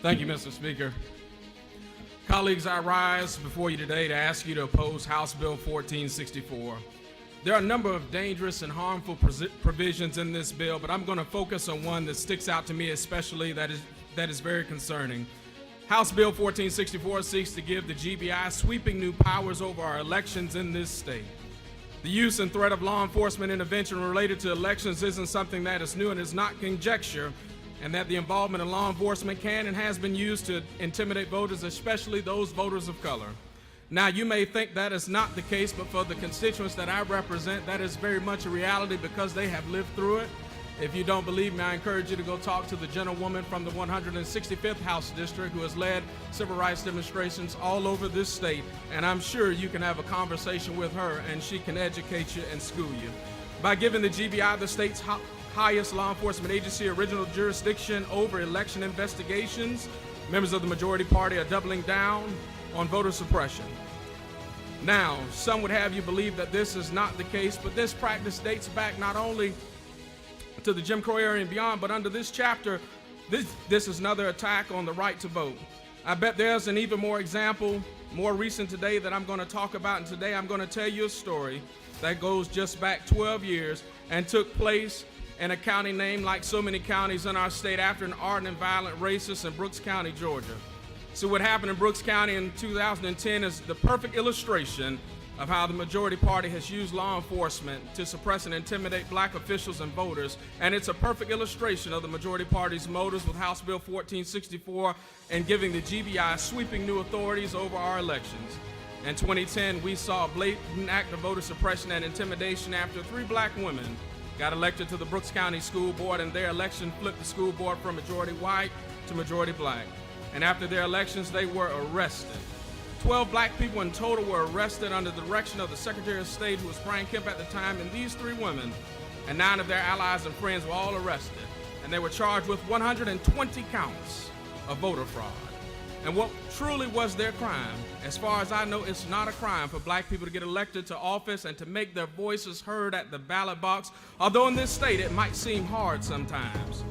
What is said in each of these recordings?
Thank you, Mr. Speaker. Colleagues, I rise before you today to ask you to oppose House Bill 1464. There are a number of dangerous and harmful provisions in this bill, but I'm going to focus on one that sticks out to me especially that is very concerning. House Bill 1464 seeks to give the GBI sweeping new powers over our elections in this state. The use and threat of law enforcement intervention related to elections isn't something that is new and is not conjecture, and that the involvement of law enforcement can and has been used to intimidate voters, especially those voters of color. Now, you may think that is not the case, but for the constituents that I represent, that is very much a reality because they have lived through it. If you don't believe me, I encourage you to go talk to the gentlewoman from the 165th House District who has led civil rights demonstrations all over this state, and I'm sure you can have a conversation with her and she can educate you and school you. By giving the GBI, the state's highest law enforcement agency, original jurisdiction over election investigations, members of the majority party are doubling down on voter suppression. Now, some would have you believe that this is not the case, but this practice dates back not only to the Jim Crow era and beyond, but under this chapter, this is another attack on the right to vote. I bet there's an even more example, more recent today, that I'm going to talk about, and today I'm going to tell you a story that goes just back 12 years and took place in a county named, like so many counties in our state, after an ardent and violent racist in Brooks County, Georgia. So what happened in Brooks County in 2010 is the perfect illustration of how the majority party has used law enforcement to suppress and intimidate black officials and voters, and it's a perfect illustration of the majority party's motives with House Bill 1464 and giving the GBI sweeping new authorities over our elections. In 2010, we saw a blatant act of voter suppression and intimidation after 3 black women got elected to the Brooks County School Board, and their election flipped the school board from majority white to majority black. And after their elections, they were arrested. 12 black people in total were arrested under the direction of the Secretary of State, who was Brian Kemp at the time, and these 3 women and 9 of their allies and friends were all arrested, and they were charged with 120 counts of voter fraud. And what truly was their crime? As far as I know, it's not a crime for black people to get elected to office and to make their voices heard at the ballot box, although in this state it might seem hard sometimes.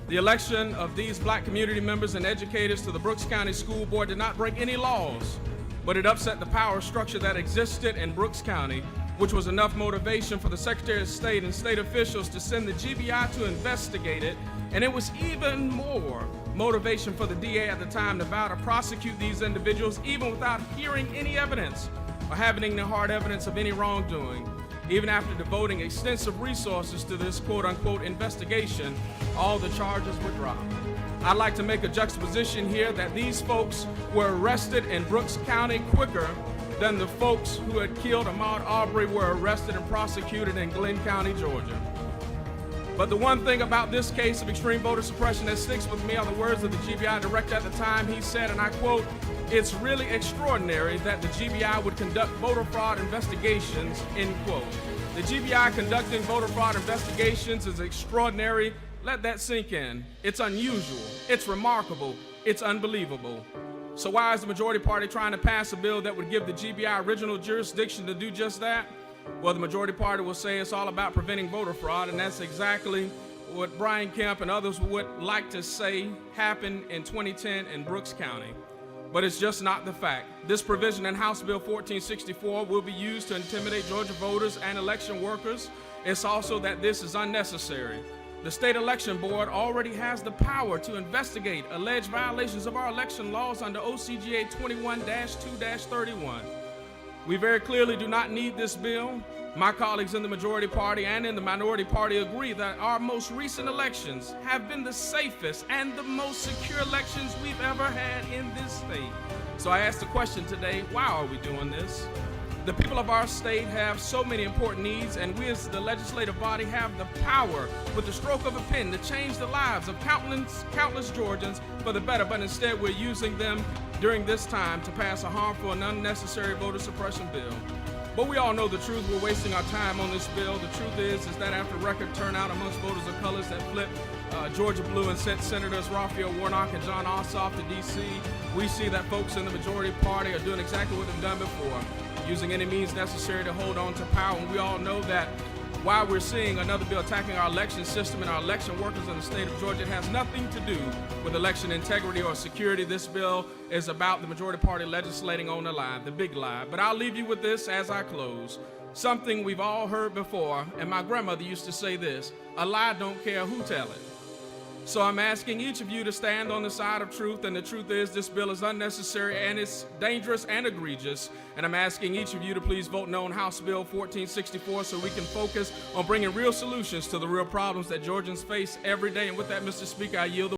The election of these black community members and educators to the Brooks County School Board did not break any laws, but it upset the power structure that existed in Brooks County, which was enough motivation for the Secretary of State and state officials to send the GBI to investigate it, and it was even more motivation for the DA at the time to vow to prosecute these individuals even without hearing any evidence or having any hard evidence of any wrongdoing. Even after devoting extensive resources to this quote-unquote investigation, all the charges were dropped. I'd like to make a juxtaposition here that these folks were arrested in Brooks County quicker than the folks who had killed Ahmaud Arbery were arrested and prosecuted in Glenn County, Georgia. But the one thing about this case of extreme voter suppression that sticks with me are the words of the GBI director at the time. He said, and I quote, "It's really extraordinary that the GBI would conduct voter fraud investigations," end quote. The GBI conducting voter fraud investigations is extraordinary. Let that sink in. It's unusual, it's remarkable, it's unbelievable. So why is the majority party trying to pass a bill that would give the GBI original jurisdiction to do just that? Well, the majority party will say it's all about preventing voter fraud, and that's exactly what Brian Kemp and others would like to say happened in 2010 in Brooks County. But it's just not the fact. This provision in House Bill 1464 will be used to intimidate Georgia voters and election workers. It's also that this is unnecessary. The State Election Board already has the power to investigate alleged violations of our election laws under OCGA 21-2-31. We very clearly do not need this bill. My colleagues in the majority party and in the minority party agree that our most recent elections have been the safest and the most secure elections we've ever had in this state. So I ask the question today, why are we doing this? The people of our state have so many important needs, and we as the legislative body have the power with the stroke of a pen to change the lives of countless Georgians for the better, but instead we're using them during this time to pass a harmful and unnecessary voter suppression bill. But we all know the truth. We're wasting our time on this bill. The truth is that after record turnout amongst voters of colors that flipped Georgia blue and sent Senators Raphael Warnock and John Ossoff to D.C., we see that folks in the majority party are doing exactly what they've done before, using any means necessary to hold on to power. And we all know that why we're seeing another bill attacking our election system and our election workers in the state of Georgia. It has nothing to do with election integrity or security. This bill is about the majority party legislating on the lie, the big lie. But I'll leave you with this as I close. Something we've all heard before, and my grandmother used to say this: a lie don't care who tell it. So I'm asking each of you to stand on the side of truth, and the truth is this bill is unnecessary and it's dangerous and egregious. And I'm asking each of you to please vote no on House Bill 1464 so we can focus on bringing real solutions to the real problems that Georgians face every day. And with that, Mr. Speaker, I yield the